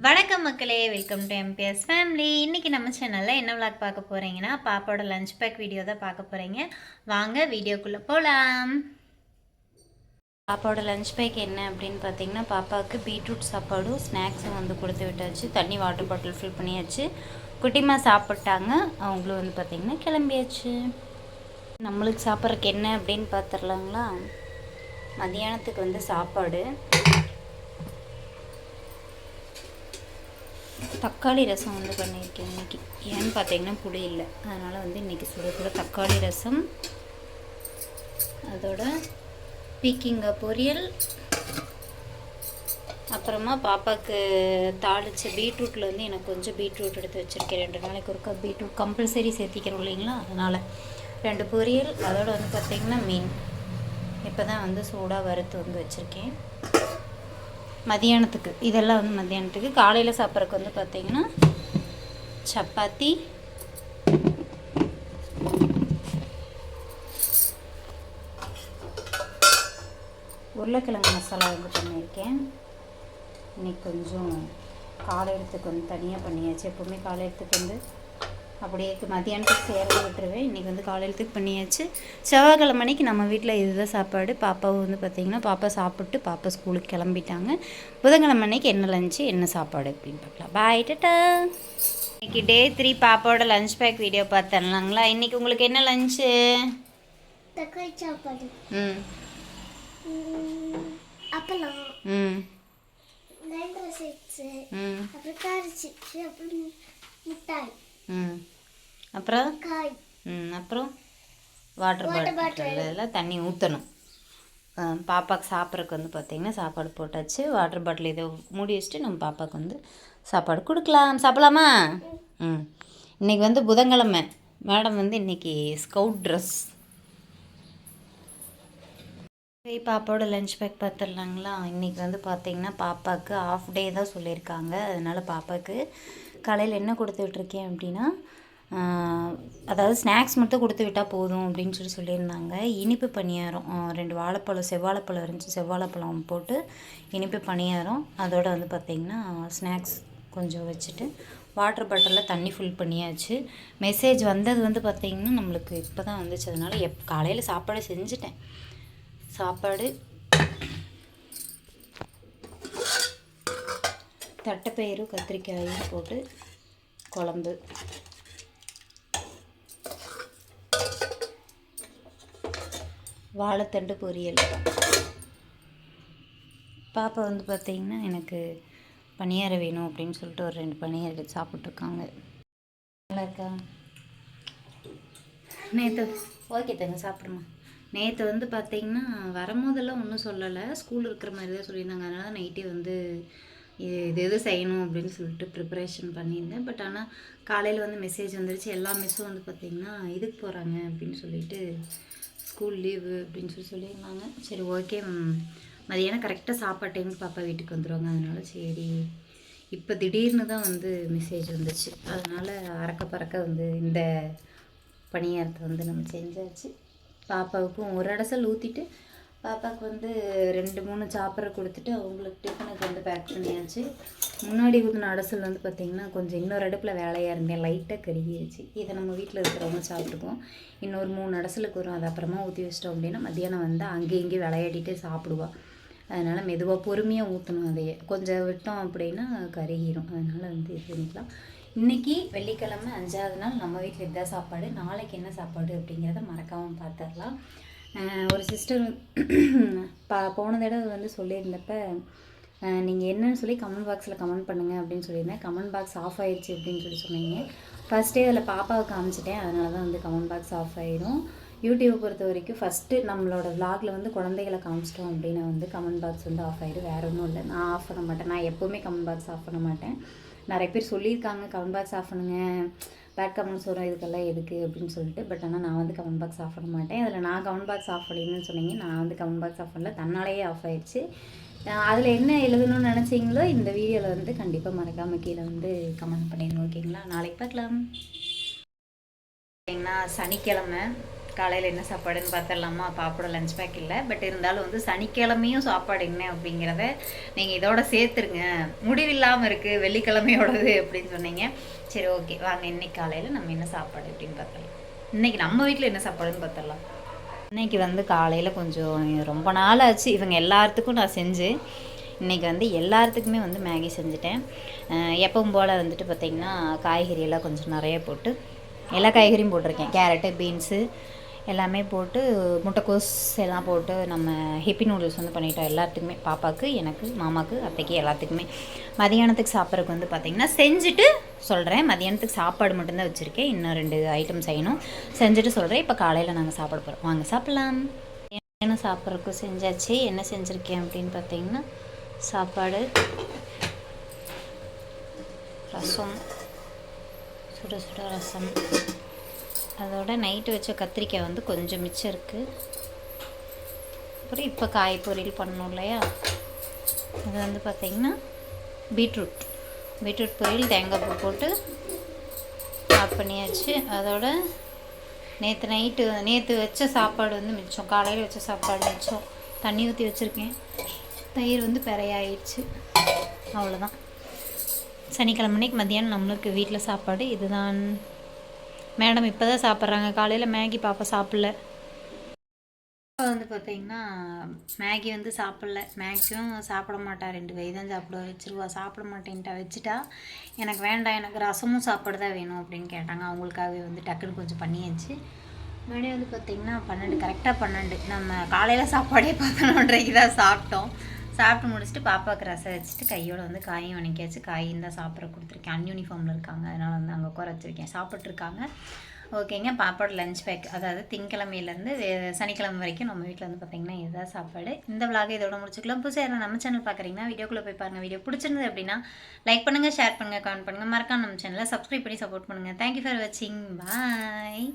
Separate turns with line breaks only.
வணக்கம் மக்களே, welcome to MBS family. இன்றைக்கி நம்ம சேனலில் என்ன விளாக் பார்க்க போகிறீங்கன்னா, பாப்பாவோட லஞ்ச் பேக் வீடியோ தான் பார்க்க போகிறீங்க. வாங்க வீடியோக்குள்ளே போகலாம். பாப்பாவோட லஞ்ச் பேக் என்ன அப்படின்னு பார்த்தீங்கன்னா, பாப்பாவுக்கு பீட்ரூட் சாப்பாடும் ஸ்நாக்ஸும் வந்து கொடுத்து விட்டாச்சு. தண்ணி வாட்டர் பாட்டில் ஃபில் பண்ணியாச்சு. குட்டிமா சாப்பிட்டாங்க. அவங்களும் வந்து பார்த்திங்கன்னா கிளம்பியாச்சு. நம்மளுக்கு சாப்பிட்றதுக்கு என்ன அப்படின்னு பார்த்துடலாங்களா. மதியானத்துக்கு வந்து சாப்பாடு தக்காளி ரசம் வந்து பண்ணியிருக்கேன் இன்றைக்கி. ஏன்னு பார்த்தீங்கன்னா புளி இல்லை, அதனால் வந்து இன்றைக்கி சுட சுட தக்காளி ரசம், அதோட பீக்கிங்காய் பொரியல், அப்புறமா பாப்பாவுக்கு தாளித்த பீட்ரூட்டில் வந்து எனக்கு கொஞ்சம் பீட்ரூட் எடுத்து வச்சுருக்கேன். 2 நாளைக்கு ஒருக்கா பீட்ரூட் கம்பல்சரி சேர்த்திக்கிறோம் இல்லைங்களா, அதனால் 2 பொரியல், அதோட வந்து பார்த்திங்கன்னா மீன் இப்போ தான் வந்து சூடாக வறுத்து வந்து வச்சுருக்கேன் மதியானத்துக்கு. இதெல்லாம் வந்து மதியானத்துக்கு. காலையில் சாப்பிட்றதுக்கு வந்து பார்த்திங்கன்னா சப்பாத்தி, உருளைக்கிழங்கு மசாலா வந்து பண்ணியிருக்கேன். இன்றைக்கி கொஞ்சம் காலையிலத்துக்கு வந்து தனியாக பண்ணியாச்சு. எப்போவுமே காலையிலத்துக்கு வந்து அப்படியே மதியானத்துக்கு சேர்ந்து விட்டுருவேன். இன்றைக்கி வந்து காலையிலத்துக்கு பண்ணியாச்சு. செவ்வாய்க்கிழமைக்கு நம்ம வீட்டில் இதுதான் சாப்பாடு. பாப்பாவும் வந்து பார்த்திங்கன்னா பாப்பா சாப்பிட்டு பாப்பா ஸ்கூலுக்கு கிளம்பிட்டாங்க. புதன்கிழமைக்கு என்ன லஞ்சு என்ன சாப்பாடு அப்படின்னு பார்க்கலாம். பாய் டாட்டா. இன்றைக்கி டே 3 பாப்பாவோட லஞ்ச் பேக் வீடியோ பார்த்துடலாங்களா. இன்றைக்கி உங்களுக்கு என்ன லஞ்சு?
தக்காளி சாப்பாடு, அப்பளம், அப்புறம் காரி சிப்ஸ், அப்புறம் மிட்டாய்,
அப்புறம்
காய்,
அப்புறம் வாட்டர் பாட்டில் எல்லாம் தண்ணி ஊற்றணும். பாப்பாவுக்கு சாப்பிட்றதுக்கு வந்து பார்த்திங்கன்னா சாப்பாடு போட்டாச்சு. வாட்டர் பாட்டில் இதை மூடி வச்சுட்டு நம்ம பாப்பாவுக்கு வந்து சாப்பாடு கொடுக்கலாம். சாப்பிடலாமா? இன்றைக்கி வந்து புதன்கிழமை. மேடம் வந்து இன்றைக்கி ஸ்கவுட் ட்ரெஸ். பாப்பாவோட லஞ்ச் பேக் பார்த்துடலாங்களா. இன்றைக்கி வந்து பார்த்திங்கன்னா பாப்பாவுக்கு ஆஃப் டே தான் சொல்லியிருக்காங்க. அதனால் பாப்பாவுக்கு காலையில் என்ன கொடுத்து விட்ருக்கேன் அப்படின்னா, அதாவது ஸ்நாக்ஸ் மட்டும் கொடுத்து விட்டால் போதும் அப்படின்னு சொல்லியிருந்தாங்க. இனிப்பு பணியாரம் 2 வாழைப்பழம், செவ்வாழைப்பழம் இருந்துச்சு, செவ்வாழைப்பழம் போட்டு இனிப்பு பணியாரம், அதோடு வந்து பார்த்திங்கன்னா ஸ்நாக்ஸ் கொஞ்சம் வச்சுட்டு வாட்டர் பாட்டிலில் தண்ணி ஃபுல் பண்ணியாச்சு. மெசேஜ் வந்தது வந்து பார்த்திங்கன்னா நம்மளுக்கு இப்போ தான் வந்துச்சு. அதனால் காலையில் சாப்பாடு செஞ்சுட்டேன். சாப்பாடு, தட்டைப்பயிறு கத்திரிக்காயும் போட்டு குழம்பு, வாழைத்தண்டு பொரியல். பாப்பா வந்து பார்த்திங்கன்னா எனக்கு பணியாரம் வேணும் அப்படின்னு சொல்லிட்டு ஒரு 2 பணியாரம் எடுத்து சாப்பிட்ருக்காங்க. நல்லா இருக்கா? நேற்று ஓகே தாங்க சாப்பிடுமா. நேற்று வந்து பார்த்திங்கன்னா வரும்போதெல்லாம் ஒன்றும் சொல்லலை, ஸ்கூல் இருக்கிற மாதிரி தான் சொல்லியிருந்தாங்க. அதனால் நைட்டே வந்து இது செய்யணும் அப்படின்னு சொல்லிட்டு ப்ரிப்பரேஷன் பண்ணியிருந்தேன். பட் ஆனால் காலையில் வந்து மெசேஜ் வந்துடுச்சு. எல்லா மிஸ்ஸும் வந்து பார்த்திங்கன்னா இதுக்கு போகிறாங்க அப்படின்னு சொல்லிட்டு, ஸ்கூல் லீவு அப்படின்னு சொல்லியிருந்தாங்க. சரி ஓகே, மதியானம் கரெக்டாக சாப்பாடு டைமுக்கு பாப்பா வீட்டுக்கு வந்துடுவாங்க. அதனால் சரி, இப்போ திடீர்னு தான் வந்து மெசேஜ் வந்துச்சு. அதனால் அறக்க பறக்க வந்து இந்த பணியாரத்தை வந்து நம்ம செஞ்சாச்சு. பாப்பாவுக்கும் ஒரு அடசல் ஊற்றிட்டு பாப்பாவுக்கு வந்து 2-3 சாப்பிட்ற கொடுத்துட்டு அவங்களுக்கு டிஃபனுக்கு வந்து பேக் பண்ணியாச்சு. முன்னாடி ஊற்றின அடசல் வந்து பார்த்திங்கன்னா கொஞ்சம் இன்னொரு அடுப்பில் வேலையாக இருந்தேன், லைட்டாக கருகிடுச்சு. இதை நம்ம வீட்டில் இருக்கிறவங்க சாப்பிட்டுக்குவோம். இன்னொரு 3 அடசலுக்கு வரும், அதை அப்புறமா ஊற்றி வச்சிட்டோம் அப்படின்னா மத்தியானம் வந்து அங்கேயும் இங்கேயும் விளையாடிட்டு சாப்பிடுவாள். அதனால் மெதுவாக பொறுமையாக ஊற்றணும். அதையே கொஞ்சம் விட்டோம் அப்படின்னா கருகிடும். அதனால் வந்து இது பண்ணிக்கலாம். இன்றைக்கி வெள்ளிக்கிழமை 5ஆவது நாள் நம்ம வீட்டில் இதுதான் சாப்பாடு. நாளைக்கு என்ன சாப்பாடு அப்படிங்கிறத மறக்காமல் பார்த்துடலாம். ஒரு சிஸ்டர் போன தடவை வந்து சொல்லியிருந்தப்ப நீங்கள் என்னன்னு சொல்லி கமெண்ட் பாக்ஸில் கமெண்ட் பண்ணுங்கள் அப்படின்னு சொல்லியிருந்தேன். கமெண்ட் பாக்ஸ் ஆஃப் ஆகிடுச்சு அப்படின்னு சொன்னீங்க. ஃபஸ்ட்டே அதில் பாப்பாவை காமிச்சிட்டேன், அதனால தான் வந்து கமெண்ட் பாக்ஸ் ஆஃப் ஆகிடும். யூடியூப்பை பொறுத்த வரைக்கும் ஃபஸ்ட்டு நம்மளோட விளாகில் வந்து குழந்தைகளை காமிச்சிட்டோம் அப்படின்னா வந்து கமெண்ட் பாக்ஸ் வந்து ஆஃப் ஆகிடும். வேறு ஒன்றும் இல்லை, நான் ஆஃப் பண்ண மாட்டேன். நான் எப்போவுமே கமெண்ட் பாக்ஸ் ஆஃப் பண்ண மாட்டேன். நிறைய பேர் சொல்லியிருக்காங்க கமெண்ட் பாக்ஸ் ஆஃப் பண்ணுங்க, பேட் கமெண்ட்ஸ் வரும், இதுக்கெல்லாம் எதுக்கு அப்படின்னு சொல்லிட்டு. பட் ஆனால் நான் வந்து கமெண்ட் பாக்ஸ் ஆஃப் பண்ண மாட்டேன். அதில் நான் கமெண்ட் பாக்ஸ் ஆஃப் பண்ணிங்கன்னு சொன்னீங்க, நான் வந்து கமெண்ட் பாக்ஸ் ஆஃப் பண்ணல, தன்னாலேயே ஆஃப் ஆயிடுச்சு. அதில் என்ன எழுதணும்னு நினச்சிங்களோ இந்த வீடியோவில் வந்து கண்டிப்பாக மறக்காமல் கீழே வந்து கமெண்ட் பண்ணிடணும். ஓகேங்களா? நாளைக்கு பார்க்கலாம். பார்த்தீங்கன்னா சனிக்கிழமை காலையில் என்ன சாப்பாடுன்னு பார்த்துடலாமா? பாப்போட லஞ்ச் பேக் இல்லை, பட் இருந்தாலும் வந்து சனிக்கிழமையும் சாப்பாடு என்ன அப்படிங்கிறத நீங்கள் இதோட சேர்த்துருங்க. முடிவில்லாமல் இருக்குது வெள்ளிக்கிழமையோடது அப்படின்னு சொன்னீங்க. சரி ஓகே வாங்க, இன்னைக்கு காலையில் நம்ம என்ன சாப்பாடு அப்படின்னு பார்த்துடலாம். இன்றைக்கி நம்ம வீட்டில் என்ன சாப்பாடுன்னு பார்த்துடலாம். இன்றைக்கி வந்து காலையில் கொஞ்சம் ரொம்ப நாள் ஆச்சு இவங்க எல்லாத்துக்கும் நான் செஞ்சு. இன்றைக்கி வந்து எல்லாத்துக்குமே வந்து மேகி செஞ்சுட்டேன். எப்பவும் போல் வந்துட்டு பார்த்திங்கன்னா காய்கறியெல்லாம் கொஞ்சம் நிறைய போட்டு எல்லா காய்கறியும் போட்டிருக்கேன். கேரட்டு, பீன்ஸு எல்லாமே போட்டு முட்டைக்கோஸ் எல்லாம் போட்டு நம்ம ஹிப்பி நூடுல்ஸ் வந்து பண்ணிட்டோம் எல்லாத்துக்குமே. பாப்பாவுக்கு, எனக்கு, மாமாவுக்கு, அத்தைக்கு எல்லாத்துக்குமே. மதியானத்துக்கு சாப்பிட்றதுக்கு வந்து பார்த்திங்கன்னா செஞ்சுட்டு சொல்கிறேன். மதியானத்துக்கு சாப்பாடு மட்டும்தான் வச்சுருக்கேன். இன்னும் 2 ஐட்டம் செய்யணும், செஞ்சுட்டு சொல்கிறேன். இப்போ காலையில் நாங்கள் சாப்பிட போகிறோம், வாங்க சாப்பிட்லாம். என்ன சாப்பிட்றதுக்கு செஞ்சாச்சு. என்ன செஞ்சுருக்கேன் அப்படின்னு பார்த்திங்கன்னா சாப்பாடு, ரசம், சுட சுட ரசம், அதோட நைட்டு வச்ச கத்திரிக்காய் வந்து கொஞ்சம் மிச்சம் இருக்குது. அப்புறம் இப்போ காய் பொரியல் பண்ணணும் இல்லையா, அது வந்து பார்த்திங்கன்னா பீட்ரூட் பொரியல் தேங்காய் பூ போட்டு ஆட் பண்ணியாச்சு. அதோட நேற்று வச்ச சாப்பாடு வந்து மிச்சம், காலையில் வச்ச சாப்பாடு மிச்சம், தண்ணி ஊற்றி வச்சுருக்கேன். தயிர் வந்து பெறையாயிடுச்சு. அவ்வளோதான். சனிக்கிழமை அன்னைக்கு மத்தியானம் நம்மளுக்கு வீட்டில் சாப்பாடு இதுதான். மேடம் இப்போ தான் சாப்பிட்றாங்க. காலையில் மேகி பாப்பா சாப்பிட்ல. வந்து பார்த்திங்கன்னா மேகி வந்து சாப்பிட்ல, மேக்ஸிமம் சாப்பிட மாட்டா. 2 கை தான் சாப்பிடுவா, வச்சுருவா. சாப்பிட மாட்டேன்ட்டா, வச்சுட்டா. எனக்கு வேண்டாம், எனக்கு ரசமும் சாப்பாடு தான் வேணும் அப்படின்னு கேட்டாங்க. அவங்களுக்காகவே வந்து டக்குன்னு கொஞ்சம் பண்ணியாச்சு. மணி வந்து பார்த்திங்கன்னா 12, கரெக்டாக 12. நம்ம காலையில் சாப்பாடே 11:30 தான் சாப்பிட்டோம். சாப்பிட்டு முடிச்சுட்டு பாப்பாவுக்கு ரசம் வச்சுட்டு கையோடு வந்து காயும் வணக்கியாச்சு. காயும் தான் சாப்பிட்ற கொடுத்துருக்கேன். அன்யூனிஃபார்மில் இருக்காங்க, அதனால் வந்து அங்கே உட்கார வச்சுருக்கேன். சாப்பிட்ருக்காங்க. ஓகேங்க. பாப்பாவோட லஞ்ச் பேக், அதாவது திங்கக்கிழமையிலேருந்து சனிக்கிழமை வரைக்கும் நம்ம வீட்டில் வந்து பார்த்திங்கன்னா இதுதான் சாப்பாடு. இந்த விலாக இதோட முடிச்சுக்கலாம். புதுசாக யாரும் நம்ம சேனல் பார்க்குறீங்கன்னா வீடியோக்குள்ளே போய் பாருங்கள். வீடியோ பிடிச்சிருந்தது அப்படின்னா லைக் பண்ணுங்கள், ஷேர் பண்ணுங்கள், கமெண்ட் பண்ணுங்கள். மறக்காம நம்ம சேனலை சப்ஸ்கிரைப் பண்ணி சப்போர்ட் பண்ணுங்கள். தேங்க்யூ ஃபார் வாட்சிங். பாய்.